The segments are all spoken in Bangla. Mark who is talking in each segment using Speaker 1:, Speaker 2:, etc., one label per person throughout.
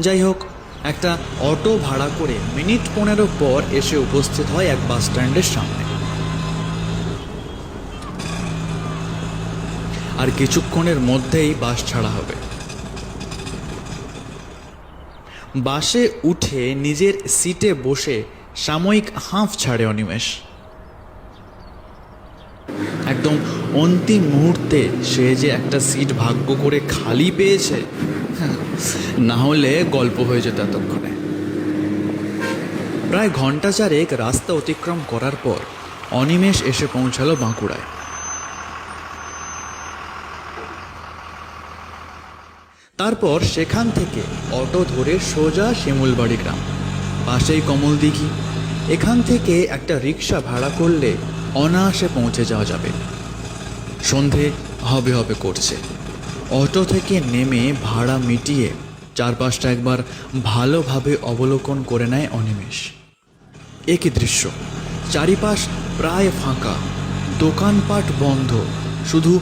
Speaker 1: যাই হোক, একটা অটো ভাড়া করে মিনিট 15 পর এসে উপস্থিত হয় এক বাস স্ট্যান্ডের সামনে। আর কিছুক্ষণের মধ্যেই বাস ছাড়া হবে। বাসে উঠে নিজের সিটে বসে সাময়িক হাঁফ ছাড়ে অনিমেষ। একদম অন্তিম মুহূর্তে সে যে একটা সিট ভাগ্য করে খালি পেয়েছে, না হলে গল্প হয়ে যেত এতক্ষণে। প্রায় ঘন্টা চারেক রাস্তা অতিক্রম করার পর অনিমেষ এসে পৌঁছালো বাঁকুড়ায়। তারপর সেখান থেকে অটো ধরে সোজা শিমুলবাড়ি গ্রাম, পাশেই কমলদিঘি। এখান থেকে একটা রিক্সা ভাড়া করলে অনায়াসে পৌঁছে যাওয়া যাবে। সন্ধে হবে হবে করছে। অটো থেকে নেমে ভাড়া মিটিয়ে চারপাশটা একবার ভালোভাবে অবলোকন করে নেয় অনিমেষ। একই দৃশ্য, চারিপাশ প্রায় ফাঁকা, দোকানপাট বন্ধ, শুধু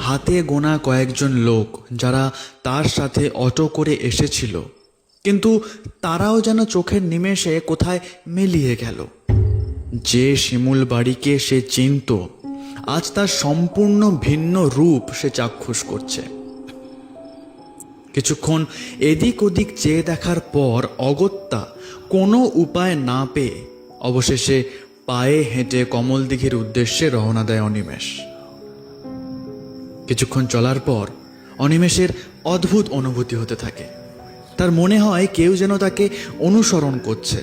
Speaker 1: হাতে গোনা কয়েকজন লোক যারা তার সাথে অটো করে এসেছিল, কিন্তু তারাও যেন চোখের নিমেষে কোথায় মিলিয়ে গেল। যে শিমুল বাড়িকে সে চিনত, আজ তার সম্পূর্ণ ভিন্ন রূপ সে চাক্ষুষ করছে। কিছুক্ষণ এদিক ওদিক চেয়ে দেখার পর অগত্যা কোনো উপায় না পেয়ে অবশেষে পায়ে হেঁটে কমলদিঘির উদ্দেশ্যে রওনা দেয় অনিমেষ। কিছুক্ষণ চলার পর অনিমেষের অদ্ভুত অনুভূতি হতে থাকে। তার মনে হয় কেউ যেন তাকে অনুসরণ করছে।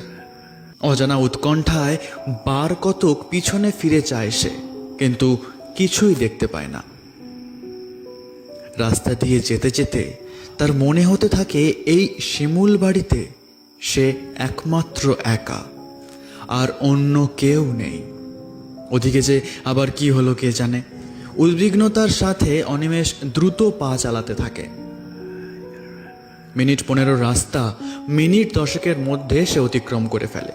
Speaker 1: অজানা উৎকণ্ঠায় বার কতক পিছনে ফিরে চায় সে, কিন্তু কিছুই দেখতে পায় না। রাস্তা দিয়ে যেতে যেতে তার মনে হতে থাকে এই শিমুল বাড়িতে সে একমাত্র একা, আর অন্য কেউ নেই। ওদিকে যে আবার কি হলো কে জানে। উদ্বিগ্নতার সাথে অনিমেষ দ্রুত পা চালাতে থাকে। মিনিট 15 রাস্তা মিনিট 10 মধ্যে সে অতিক্রম করে ফেলে।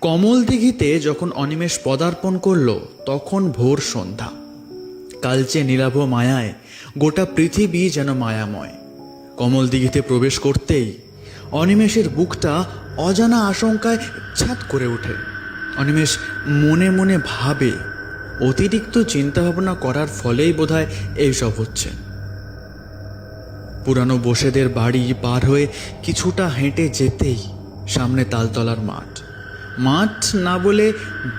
Speaker 1: কমলদিঘিতে যখন অনিমেষ পদার্পণ করল তখন ভোর সন্ধ্যা। কালচে নীলাভ মায়ায় গোটা পৃথিবী যেন মায়াময়। কমলদিঘিতে প্রবেশ করতেই অনিমেষের বুকটা অজানা আশঙ্কায় ছাত করে ওঠে। অনিমেষ মনে মনে ভাবে, অতিরিক্ত চিন্তাভাবনা করার ফলেই বোধহয় এইসব হচ্ছে। পুরানো বসেদের বাড়ি পার হয়ে কিছুটা হেঁটে যেতেই সামনে তালতলার মাঠ। মাঠ না বলে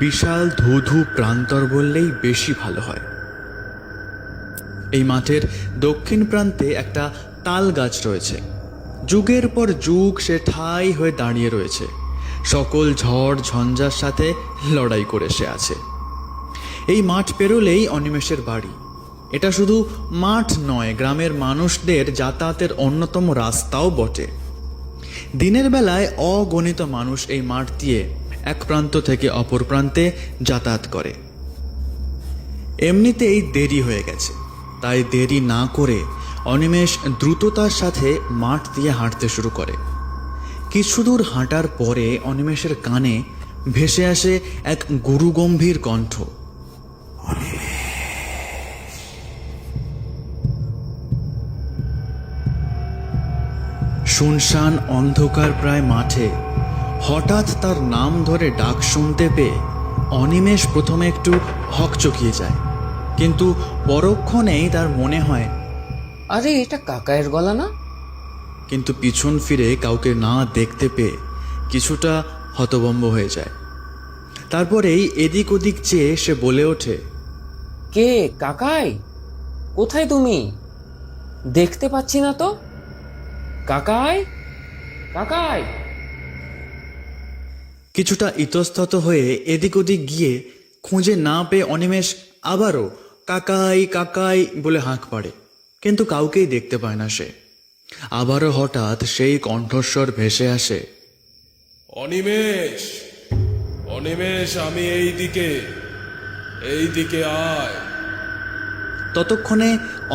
Speaker 1: বিশাল ধুধু প্রান্তর বললেই বেশি ভালো হয়। এই মাঠের দক্ষিণ প্রান্তে একটা তাল গাছ রয়েছে। যুগের পর যুগ সে ঠাঁই হয়ে দাঁড়িয়ে রয়েছে, সকল ঝড় ঝঞ্ঝার সাথে লড়াই করে সে আছে। এই মাঠ পেরোলেই অনিমেষের বাড়ি। এটা শুধু মাঠ নয়, গ্রামের মানুষদের যাতায়াতের অন্যতম রাস্তাও বটে। দিনের বেলায় অগণিত মানুষ এই মাঠ দিয়ে এক প্রান্ত থেকে অপর প্রান্তে যাতায়াত করে। এমনিতেই দেরি হয়ে গেছে, তাই দেরি না করে অনিমেষ দ্রুততার সাথে মাঠ দিয়ে হাঁটতে শুরু করে। কিছু দূর হাঁটার পরে অনিমেষের কানে ভেসে আসে এক গুরুগম্ভীর কণ্ঠ। শুনশান অন্ধকার প্রায় মাঠে হঠাৎ তার নাম ধরে ডাক শুনতে পেয়ে অনিমেষ প্রথমে একটু হকচকিয়ে যায়, কিন্তু পরক্ষণেই তার মনে হয়,
Speaker 2: আরে এটা কাকায়ের গলা না?
Speaker 1: কিন্তু পিছন ফিরে কাউকে না দেখতে পেয়ে কিছুটা হতভম্ব হয়ে যায়। তারপরেই এদিক ওদিক চেয়ে সে বলে ওঠে,
Speaker 2: কে কাকাই? কোথায় তুমি? দেখতে পাচ্ছি না তো। কাকাই, কাকাই।
Speaker 1: কিছুটা ইতস্তত হয়ে এদিক ওদিক গিয়ে খুঁজে না পেয়ে অনিমেষ আবারও কাকাই কাকাই বলে হাঁক পাড়ে, কিন্তু কাউকেই দেখতে পায় না সে। আবারও হঠাৎ সেই কণ্ঠস্বর ভেসে আসে,
Speaker 3: অনিমেষ, অনিমেষ, আমি এইদিকে আয়।
Speaker 1: ততক্ষণে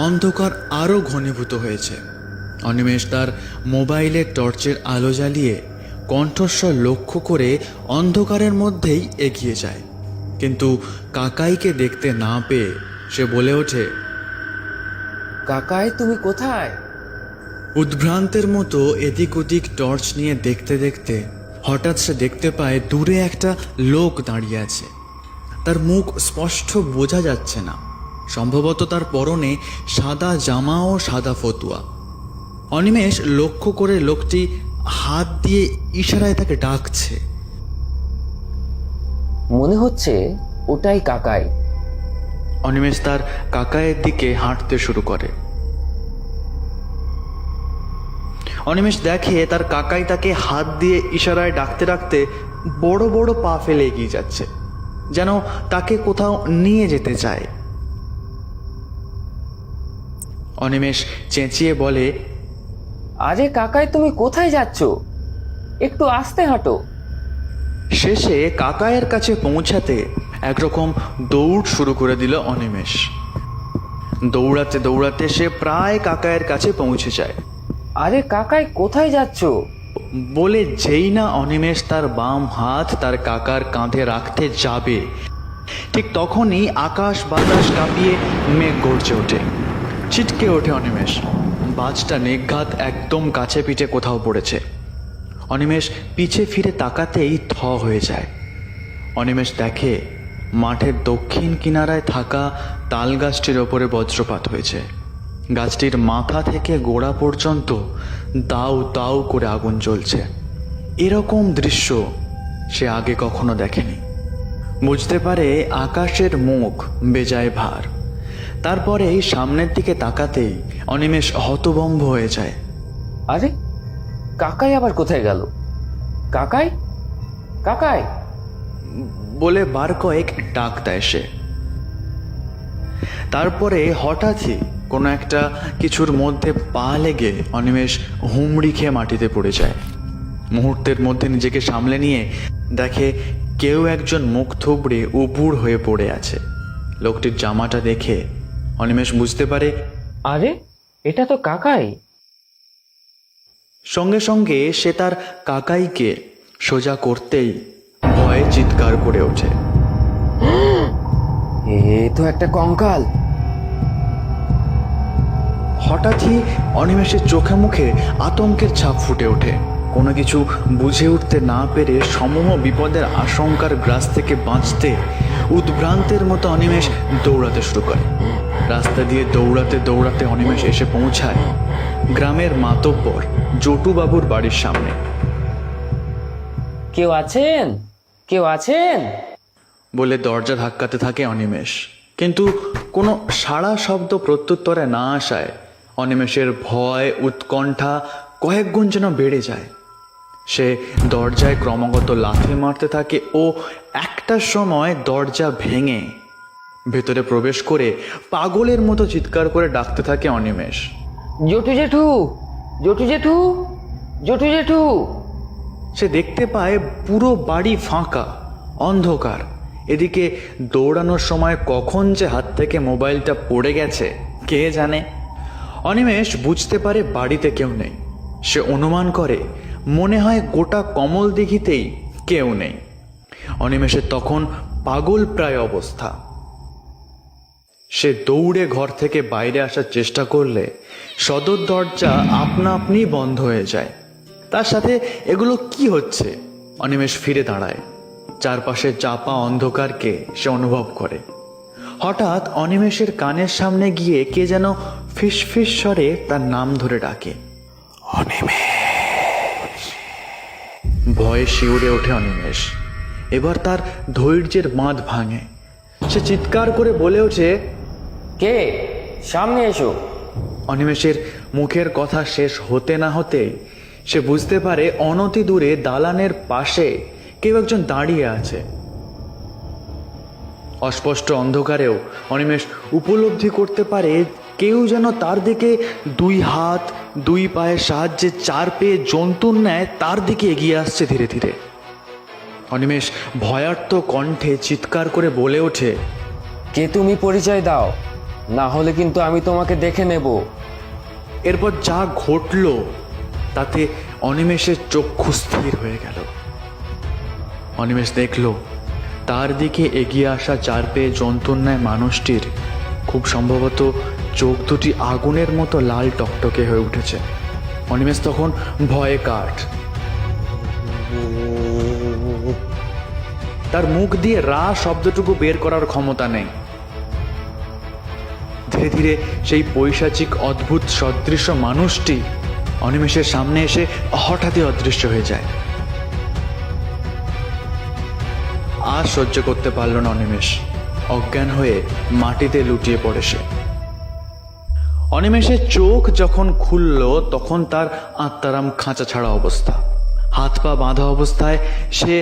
Speaker 1: অন্ধকার আরও ঘনীভূত হয়েছে। অনিমেষ তার মোবাইলের টর্চের আলো জ্বালিয়ে কণ্ঠস্বর লক্ষ্য করে অন্ধকারের মধ্যেই এগিয়ে যায়, কিন্তু কাকাইকে দেখতে না পেয়ে সে বলে ওঠে,
Speaker 2: কাকাই তুমি কোথায়?
Speaker 1: উদ্ভ্রান্তের মতো এদিক ওদিক টর্চ নিয়ে দেখতে দেখতে হঠাৎ সে দেখতে পায় দূরে একটা লোক দাঁড়িয়ে আছে। তার মুখ স্পষ্ট বোঝা যাচ্ছে না, সম্ভবত তার পরনে সাদা জামা ও সাদা ফতুয়া। অনিমেষ লক্ষ্য করে লোকটি হাত দিয়ে ইশারায় তাকে ডাকছে।
Speaker 2: মনে হচ্ছে ওটাই কাকাই।
Speaker 1: অনিমেষ তার কাকায়ের দিকে হাঁটতে শুরু করে। অনিমেষ দেখে তার কাকাই তাকে হাত দিয়ে ইশারায় ডাকতে ডাকতে বড় বড় পা ফেলে এগিয়ে যাচ্ছে, যেন তাকে কোথাও নিয়ে যেতে চায়। অনিমেষ চেঁচিয়ে বলে,
Speaker 2: আরে কাকাই, তুমি কোথায় যাচ্ছ? একটু আস্তে হাঁটো।
Speaker 1: শেষে কাকায়ের কাছে পৌঁছাতে একরকম দৌড় শুরু করে দিল অনিমেষ। দৌড়াতে দৌড়াতে সে প্রায় কাকায়ের কাছে পৌঁছে যায়।
Speaker 2: আরে কাকাই, কোথায় যাচ্ছ?
Speaker 1: বলে যেই না অনিমেষ তার বাম হাত তার কাকার কাঁধে রাখতে যাবে, ঠিক তখনই আকাশ বাতাস কাঁপিয়ে মেঘ গর্জে ওঠে। ছিটকে ওঠে অনিমেষ। বাজটা নির্ঘাত একদম কাছে পিঠে কোথাও পড়েছে। অনিমেষ পিছে ফিরে তাকাতেই থ হয়ে যায়। অনিমেষ দেখে মাঠের দক্ষিণ কিনারায় থাকা তাল গাছটির ওপরে বজ্রপাত হয়েছে। গাছটির মাথা থেকে গোড়া পর্যন্ত দাউ দাউ করে আগুন জ্বলছে। এরকম দৃশ্য সে আগে কখনো দেখেনি। বুঝতে পারে আকাশের মুখ বেজায় ভার। তারপরে এই সামনের দিকে তাকাতেই অনিমেষ হতভম্ব হয়ে যায়।
Speaker 2: আরে কাকাই আবার কোথায় গেল? কাকাই, কাকাই
Speaker 1: বলে বার কয়েক ডাক দেয় সে। তারপরে হঠাৎই কোনো একটা কিছুর মধ্যে পা লেগে অনিমেষ হুমড়ি খেয়ে মাটিতে পড়ে যায়। মুহূর্তের মধ্যে নিজেকে সামলে নিয়ে দেখে কেউ একজন মুখ থুবড়ে উপুড় হয়ে পড়ে আছে। লোকটির জামাটা দেখে অনিমেষ বুঝতে পারে,
Speaker 2: আরে এটা তো কাকাই।
Speaker 1: সঙ্গে সঙ্গে সে তার কাকাইকে সোজা করতেই ভয়ে চিৎকার করে ওঠে।
Speaker 2: এ তো একটা কঙ্কাল।
Speaker 1: হঠাৎই অনিমেষের চোখে মুখে আতঙ্কের ছাপ ফুটে ওঠে। কোনো কিছু বুঝে উঠতে না পেরে সমূহ বিপদের আশঙ্কার গ্রাস থেকে বাঁচতে উদ্ভ্রান্তের মতো অনিমেষ দৌড়াতে শুরু করে। রাস্তা দিয়ে দৌড়াতে দৌড়াতে অনিমেষ এসে পৌঁছায় গ্রামের মাতব্বর জটুবাবুর বাড়ির সামনে।
Speaker 2: কেউ আছেন? কেউ আছেন?
Speaker 1: বলে দরজা ধাক্কাতে থাকে অনিমেষ, কিন্তু কোনো সাড়া শব্দ প্রত্যুত্তরে না আসায় অনিমেষের ভয় উৎকণ্ঠা কয়েক গুণ যেন বেড়ে যায়। সে দরজায় ক্রমাগত লাথি মারতে থাকে ও একটা সময় দরজা ভেঙে ভেতরে প্রবেশ করে পাগলের মতো চিৎকার করে ডাকতে থাকে অনিমেষ।
Speaker 2: জটু জেঠু, জটু জেঠু, জটু জেঠু।
Speaker 1: সে দেখতে পায় পুরো বাড়ি ফাঁকা, অন্ধকার। এদিকে দৌড়ানোর সময় কখন যে হাত থেকে মোবাইলটা পড়ে গেছে কে জানে। অনিমেষ বুঝতে পারে বাড়িতে কেউ নেই। সে অনুমান করে মনে হয় গোটা কমল দিঘিতেই কেউ নেই। অনিমেষের তখন পাগল প্রায় অবস্থা। সে দৌড়ে ঘর থেকে বাইরে আসার চেষ্টা করলে সদর দরজা আপনা আপনি বন্ধ হয়ে যায়। তার সাথে এগুলো কি হচ্ছে? অনিমেষ ফিরে দাঁড়ায়। চারপাশে চাপা অন্ধকারকে সে অনুভব করে। হঠাৎ অনিমেষের কানের সামনে গিয়ে কে যেন ফিস ফিস স্বরে তার নাম ধরে ডাকে, অনিমেষ। ভয়ে শিউরে ওঠে অনিমেষ। এবার তার ধৈর্যের বাঁধ ভাঙে। সে চিৎকার করে বলে ওঠে,
Speaker 2: কে? সামনে এসো।
Speaker 1: অনিমেষের মুখের কথা শেষ হতে না হতেই সে বুঝতে পারে অনতি দূরে দালানের পাশে কেউ একজন দাঁড়িয়ে আছে। অস্পষ্ট অন্ধকারেও অনিমেষ উপলব্ধি করতে পারে কেউ যেন তার দিকে দুই হাত দুই পায়ের সাহায্যে চার পেয়ে জন্তুর ন্যায় তার দিকে এগিয়ে আসছে ধীরে ধীরে। অনিমেষ ভয়ার্ত কণ্ঠে চিৎকার করে বলে ওঠে,
Speaker 2: কে তুমি? পরিচয় দাও, না হলে কিন্তু আমি তোমাকে দেখে নেব।
Speaker 1: এরপর যা ঘটল তাতে অনিমেষের চক্ষু স্থির হয়ে গেল। অনিমেষ দেখল তার দিকে এগিয়ে আসা চার পেয়ে জন্তুর ন্যায় মানুষটির খুব সম্ভবত চোখ দুটি আগুনের মতো লাল টকটকে হয়ে উঠেছে। অনিমেষ তখন ভয়ে কাঠ। তার মুখ দিয়ে রা শব্দটুকু বের করার ক্ষমতা নেই। ধীরে ধীরে সেই পৈশাচিক অদ্ভুত সদৃশ্য মানুষটি অনিমেষের সামনে এসে হঠাৎই অদৃশ্য হয়ে যায়। আর সহ্য করতে পারল না অনিমেষ, অজ্ঞান হয়ে মাটিতে লুটিয়ে পড়ে সে। অনিমেষের চোখ যখন খুলল তখন তার আত্মারাম খাঁচা ছাড়া অবস্থা, হাত পা বাঁধা অবস্থায় সে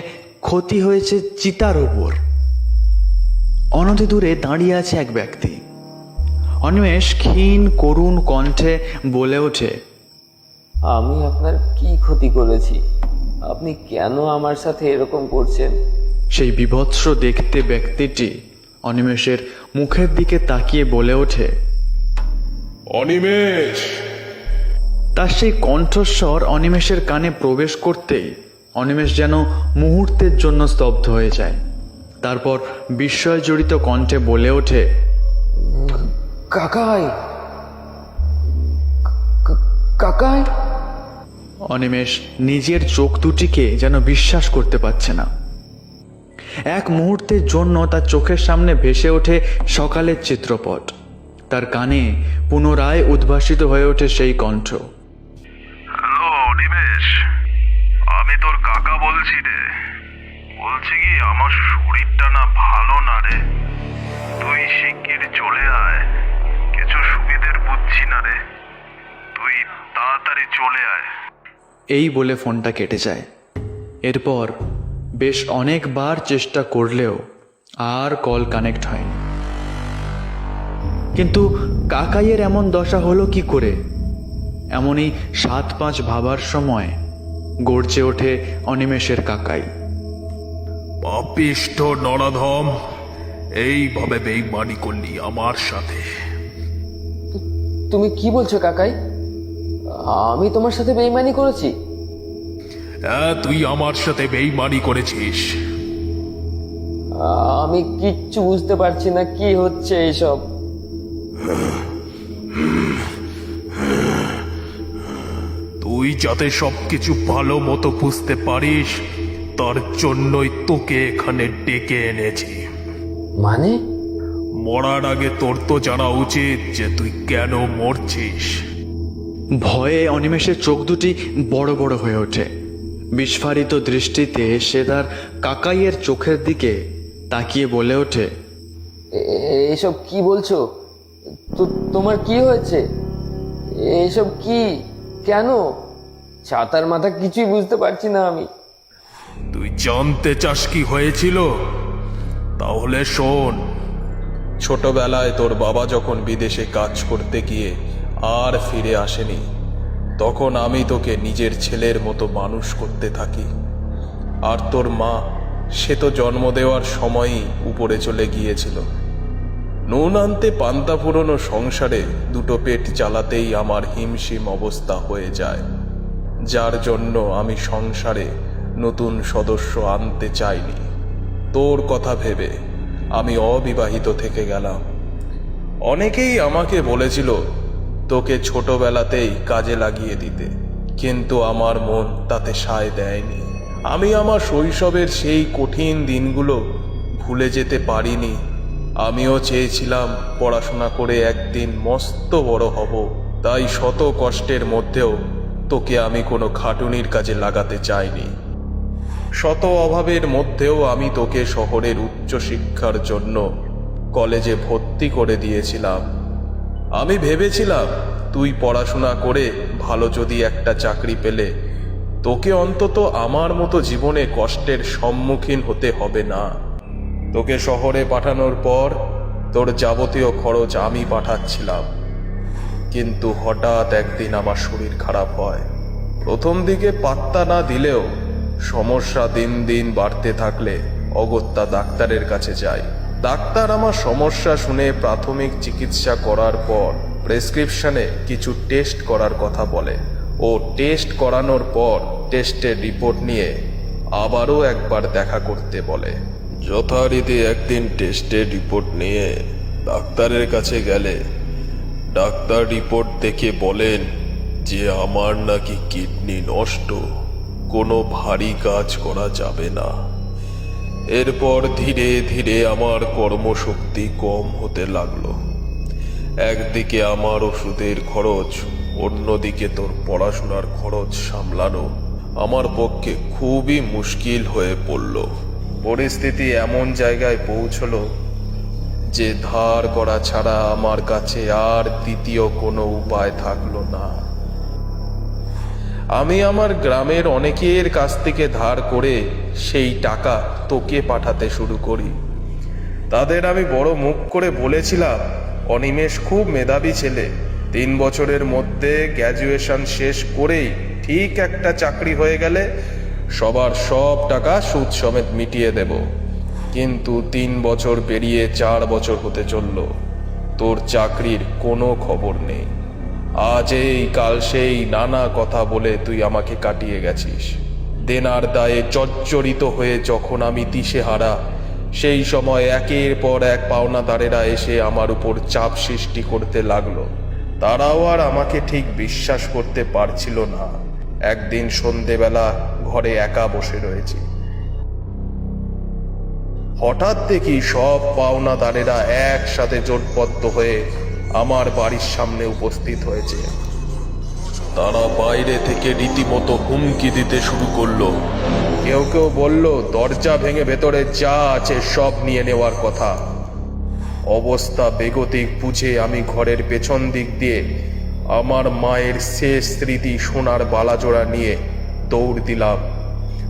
Speaker 1: ক্ষতি হয়েছে চিতার উপর। অনতি দূরে দাঁড়িয়ে আছে এক ব্যক্তি। অনিমেষ ক্ষীণ করুণ কণ্ঠে বলে ওঠে,
Speaker 2: আমি আপনার কি ক্ষতি করেছি? আপনি কেন আমার সাথে এরকম করছেন?
Speaker 1: সেই বিভৎস দেখতে ব্যক্তিটি অনিমেষের মুখের দিকে তাকিয়ে বলে ওঠে,
Speaker 3: অনিমেষ!
Speaker 1: তার সেই কণ্ঠস্বর অনিমেষের কানে প্রবেশ করতেই অনিমেষ যেন মুহূর্তের জন্য স্তব্ধ হয়ে যায়। তারপর বিস্ময় জড়িত কণ্ঠে বলে ওঠে,
Speaker 2: কাকাই, কাকাই!
Speaker 1: অনিমেষ নিজের চোখ দুটিকে যেন বিশ্বাস করতে পারছে না। এক মুহূর্তের জন্য তার চোখের সামনে ভেসে ওঠে সকালের চিত্রপট। তার কানে পুনরায় উদ্ভাসিত হয়ে ওঠে সেই কণ্ঠ।
Speaker 4: হ্যালো অনিমেষ, আমি তোর কাকা বলছি রে। বলছি কি, আমার শরীরটা না ভালো না রে। তুই শিগগির চলে আয়, কিছু সুবিধের বুঝছি না রে। তুই তাড়াতাড়ি চলে আয়।
Speaker 1: এই বলে ফোনটা কেটে যায়। এরপর বেশ অনেকবার চেষ্টা করলেও আর কল কানেক্ট হয়নি। কিন্তু কাকাইয়ের এমন দশা হলো কি করে? এমনই 7-5 ভাবার সময় গর্জে ওঠে অনিমেষের কাকাই।
Speaker 3: পাপিষ্ঠ নরাধম, এইভাবে বেইমানি করলি আমার সাথে?
Speaker 2: তুমি কি বলছো কাকাই? আমি তোমার সাথে বেইমানি করেছি?
Speaker 3: হ্যাঁ, তুই আমার সাথে বেইমানি করেছিস।
Speaker 2: আমি কিচ্ছু বুঝতে পারছি না, কি হচ্ছে এইসব?
Speaker 3: তুই যাতে সবকিছু ভালো মতো বুঝতে পারিস তার জন্যই তোকে এখানে ডেকে এনেছি।
Speaker 2: মানে?
Speaker 3: মরার আগে তোর তো জানা উচিত যে তুই কেন মরছিস।
Speaker 1: ভয়ে অনিমেষের চোখ দুটি বড় বড় হয়ে ওঠে। বিস্ফারিত দৃষ্টিতে সে তার কাকাইয়ের চোখের দিকে তাকিয়ে বলে ওঠে,
Speaker 2: এসব কি বলছো? তোমার কি হয়েছে? এসব কি? কেন? ছাতার মাথা কিছুই বুঝতে পারছি না আমি।
Speaker 3: তুই জানতে চাস কি হয়েছিল? তাহলে শোন। ছোটবেলায় তোর বাবা যখন বিদেশে কাজ করতে গিয়ে আর ফিরে আসেনি, তখন আমি তোকে নিজের ছেলের মতো মানুষ করতে থাকি। আর তোর মা, সে তো জন্ম দেওয়ার সময়ই উপরে চলে গিয়েছিল। নুন আনতে পান্তা পুরনো সংসারে দুটো পেট চালাতেই আমার হিমশিম অবস্থা হয়ে যায়, যার জন্য আমি সংসারে নতুন সদস্য আনতে চাইনি। তোর কথা ভেবে আমি অবিবাহিত থেকে গেলাম। অনেকেই আমাকে বলেছিল তোকে ছোটবেলাতেই কাজে লাগিয়ে দিতে, কিন্তু আমার মন তাতে সায় দেয়নি। আমি আমার শৈশবের সেই কঠিন দিনগুলো ভুলে যেতে পারিনি। আমিও চেয়েছিলাম পড়াশোনা করে একদিন মস্ত বড় হব, তাই শত কষ্টের মধ্যেও তোকে আমি কোনো খাটুনির কাজে লাগাতে চাইনি। শত অভাবের মধ্যেও আমি তোকে শহরের উচ্চশিক্ষার জন্য কলেজে ভর্তি করে দিয়েছিলাম। আমি ভেবেছিলাম তুই পড়াশোনা করে ভালো যদি একটা চাকরি পেলে তোকে অন্তত আমার মতো জীবনে কষ্টের সম্মুখীন হতে হবে না। তোকে শহরে পাঠানোর পর তোর যাবতীয় খরচ আমি পাঠাচ্ছিলাম। কিন্তু হঠাৎ একদিন আমার শরীর খারাপ হয়। প্রথম দিকে পাত্তা না দিলেও সমস্যা দিন দিন বাড়তে থাকলে অগত্যা ডাক্তারের কাছে যাই। ডাক্তার আমার সমস্যা শুনে প্রাথমিক চিকিৎসা করার পর প্রেসক্রিপশনে কিছু টেস্ট করার কথা বলে ও টেস্ট করানোর পর টেস্টের রিপোর্ট নিয়ে আবারও একবার দেখা করতে বলে। যথারীতি একদিন টেস্টের রিপোর্ট নিয়ে ডাক্তারের কাছে গেলে ডাক্তার রিপোর্ট দেখে বলেন, যে আমার নাকি কিডনি নষ্ট, কোনো ভারী কাজ করা যাবে না। এরপর ধীরে ধীরে আমার কর্মশক্তি কম হতে লাগলো। একদিকে আমার ওষুধের খরচ, অন্যদিকে তোর পড়াশোনার খরচ সামলানো আমার পক্ষে খুবই মুশকিল হয়ে পড়ল। পরিস্থিতি এমন জায়গায় পৌঁছলো যে ধার করা ছাড়া আমার কাছে আর দ্বিতীয় কোনো উপায় থাকলো না। আমি আমার গ্রামের অনেকের কাছ থেকে ধার করে সেই টাকা তোকে পাঠাতে শুরু করি। তাদের আমি বড় মুখ করে বলেছিলাম, অনিমেষ খুব মেধাবী ছেলে, 3 বছরের মধ্যে গ্র্যাজুয়েশন শেষ করেই ঠিক একটা চাকরি হয়ে গেলে সবার সব টাকা সুদ সমেত মিটিয়ে দেব। কিন্তু 3 বছর পেরিয়ে 4 বছর হতে চলল, তোর চাকরির কোনো খবর নেই। আজ এই কাল সেই নানা কথা বলে তুই আমাকে কাটিয়ে গেছিস। দেনার দায়ে জর্জরিত হয়ে যখন আমি দিশেহারা, সেই সময় একের পর এক পাওনাদারেরা এসে আমার উপর চাপ সৃষ্টি করতে লাগলো। তারাও আর আমাকে ঠিক বিশ্বাস করতে পারছিল না। একদিন সন্ধেবেলা ঘরে একা বসে রয়েছি, হঠাৎ দেখি সব পাওনাদারেরা একসাথে জোটবদ্ধ হয়ে আমার বাড়ির সামনে উপস্থিত হয়েছে। তারা বাইরে থেকে রীতিমতো হুমকি দিতে শুরু করলো। কেউ কেউ বলল দরজা ভেঙে ভেতরে যা আছে সব নিয়ে নেওয়ার কথা। অবস্থা বেগতিক বুঝে আমি ঘরের পেছন দিক দিয়ে আমার মায়ের শেষ স্মৃতি সোনার বালাজোড়া নিয়ে দৌড় দিলাম।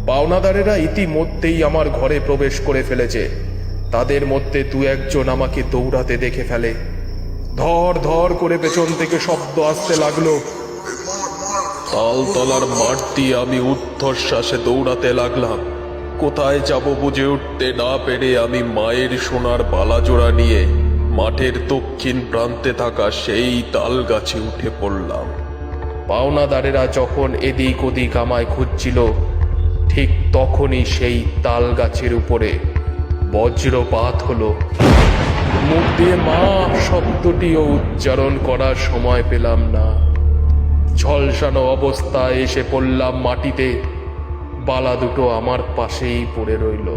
Speaker 3: পাওনাদারেরা ইতিমধ্যেই আমার ঘরে প্রবেশ করে ফেলেছে। তাদের মধ্যে 2-1 আমাকে দৌড়াতে দেখে ফেলে। ধর ধর করে পেছন থেকে শব্দ আসতে লাগলো। তালতলার মাঠ দিয়ে আমি ঊর্ধ্বশ্বাসে দৌড়াতে লাগলাম। কোথায় যাব বুঝে উঠতে না পেরে আমি মায়ের সোনার বালাজোড়া নিয়ে মাঠের দক্ষিণ প্রান্তে থাকা সেই তাল গাছে উঠে পড়লাম। পাওনাদারেরা যখন এদিক ওদিক আমায় খুঁজছিল, ঠিক তখনই সেই তাল গাছের উপরে বজ্রপাত হলো। মুখ দিয়ে মা শব্দটিও উচ্চারণ করার সময় পেলাম না। ঝলসানো অবস্থায় এসে পড়লাম মাটিতে। বালা দুটো আমার পাশেই পড়ে রইল।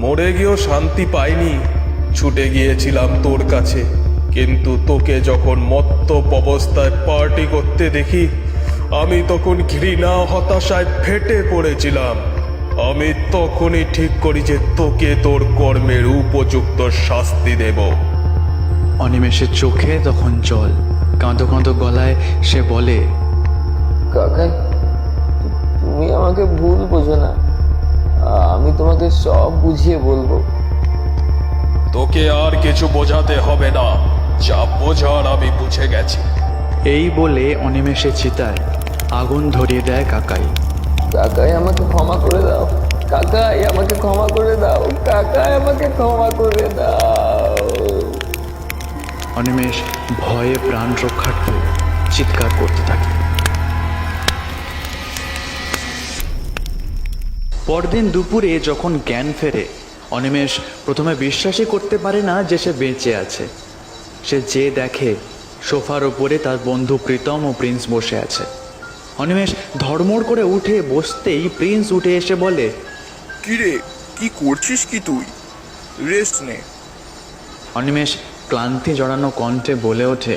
Speaker 3: মরে গিয়েও শান্তি পাইনি। ছুটে গিয়েছিলাম তোর কাছে, কিন্তু তোকে যখন মত্তপ অবস্থায় পার্টি করতে দেখি, আমি তখন ঘৃণা হতাশায় ফেটে পড়েছিলাম। আমি তখনই ঠিক করি যে তোকে তোর কর্মের উপযুক্ত শাস্তি দেব।
Speaker 1: অনিমেষের চোখে তখন জল, কাঁদো কাঁদো গলায় সে বলে,
Speaker 2: কাকাই, তুমি আমাকে ভুল বোঝো না। আমি তোমাকে সব বুঝিয়ে বলবো।
Speaker 3: তোকে আর কিছু বোঝাতে হবে না, যা বোঝার আমি বুঝে গেছি।
Speaker 1: এই বলে অনিমেষের চিতায় আগুন ধরিয়ে দেয় কাকাই।
Speaker 2: কাকাই, আমাকে ক্ষমা করে দাও। কাকাই, আমাকে ক্ষমা করে দাও। কাকাই, আমাকে ক্ষমা করে দাও।
Speaker 1: অনিমেষ ভয়ে প্রাণ রক্ষার্থে চিৎকার করতে থাকে। পরদিন দুপুরে যখন জ্ঞান ফেরে, অনিমেষ প্রথমে বিশ্বাসই করতে পারে না যে সে বেঁচে আছে। সে যে দেখে সোফার ওপরে তার বন্ধু প্রীতম ও প্রিন্স বসে আছে। অনিমেষ ধড়মড় করে উঠে বসতেই প্রিন্স উঠে এসে বলে,
Speaker 5: কিরে, কি করছিস কি তুই? রেস্ট নে।
Speaker 1: অনিমেষ ক্লান্তি জড়ানো কণ্ঠে বলে ওঠে,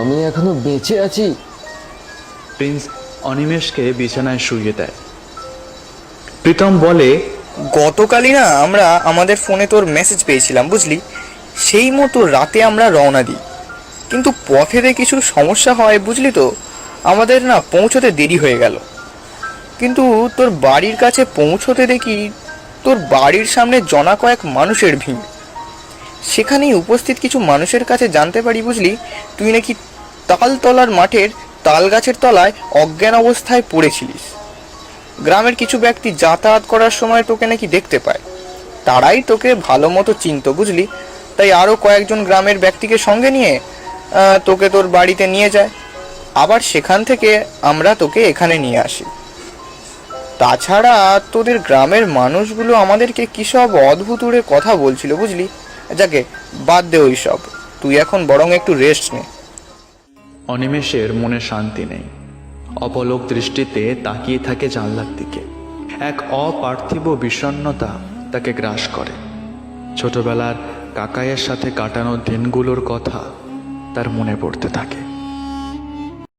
Speaker 2: আমি এখনো বেঁচে আছি।
Speaker 1: প্রিন্স অনিমেষকে বিছানায় শুইয়ে দেয়। প্রীতম বলে,
Speaker 5: গতকালই না আমরা আমাদের ফোনে তোর মেসেজ পেয়েছিলাম, বুঝলি? সেই মতো রাতে আমরা রওনা দিই, কিন্তু পথেতে কিছু সমস্যা হয়, বুঝলি তো। আমাদের না পৌঁছতে দেরি হয়ে গেল। কিন্তু তোর বাড়ির কাছে পৌঁছতে দেখি তোর বাড়ির সামনে জনা কয়েক মানুষের ভিড়। সেখানেই উপস্থিত কিছু মানুষের কাছে জানতে পারি, বুঝলি, তুই নাকি তালতলার মাঠের তাল গাছের তলায় অজ্ঞান অবস্থায় পড়েছিলিস। গ্রামের কিছু ব্যক্তি যাতায়াত করার সময় তোকে নাকি দেখতে পায়। তারাই তোকে ভালো মতো চিনত, বুঝলি। তাই আরও কয়েকজন গ্রামের ব্যক্তিকে সঙ্গে নিয়ে তোকে তোর বাড়িতে নিয়ে যায়। আবার সেখান থেকে আমরা তোকে এখানে নিয়ে আসি। তাছাড়া তোদের গ্রামের মানুষগুলো আমাদেরকে কী সব অদ্ভুত উড়ে কথা বলছিল, বুঝলি। যাকে বাদ দে ওই সব, তুই এখন বরং একটু রেস্ট নে।
Speaker 1: অনিমেষের মনে শান্তি নেই। অপলক দৃষ্টিতে তাকিয়ে থাকে জানলার দিকে। এক অপার্থিব বিষণ্ণতা তাকে গ্রাস করে। ছোটবেলার কাকাইয়ের সাথে কাটানো দিনগুলোর কথা তার মনে পড়তে থাকে।